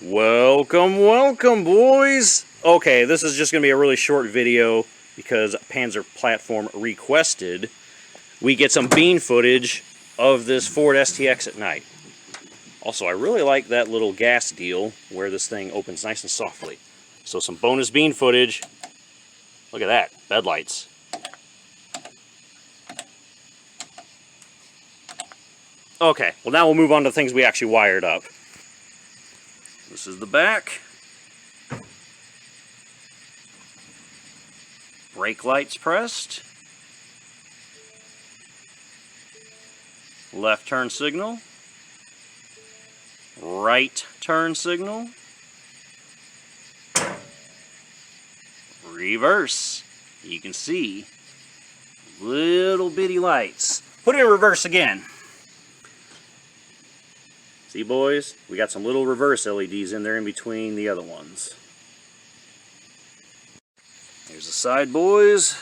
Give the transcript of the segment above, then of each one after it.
Welcome, boys! Okay, this is just going to be a really short video because Panzer Platform requested we get some bean footage of this Ford STX at night. Also, I really like that little gas deal where this thing opens nice and softly. So some bonus bean footage. Look at that, bed lights. Okay, well now we'll move on to things we actually wired up. This is the back. Brake lights pressed. Left turn signal. Right turn signal. Reverse. You can see little bitty lights. Put it in reverse again. See, boys? We got some little reverse LEDs in there in between the other ones. Here's the side, boys.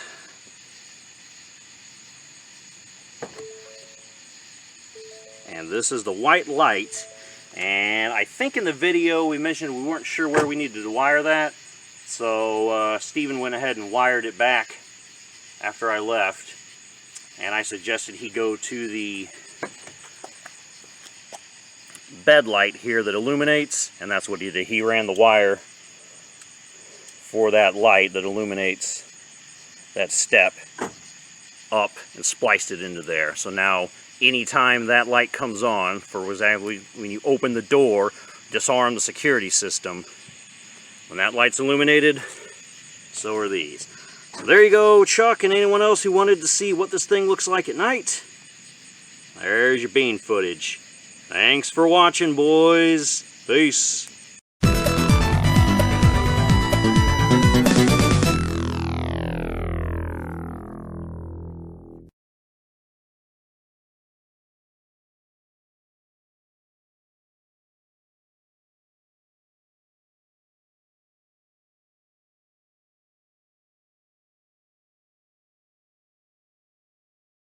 And this is the white light. And I think in the video we mentioned we weren't sure where we needed to wire that. So Steven went ahead and wired it back after I left. And I suggested he go to the bed light here that illuminates, and that's what he did. He ran the wire for that light that illuminates that step up and spliced it into there. So now anytime that light comes on, for example when you open the door, disarm the security system, when that light's illuminated, so are these. So there you go, Chuck, and anyone else who wanted to see what this thing looks like at night. There's your bean footage. Thanks for watching, boys. Peace.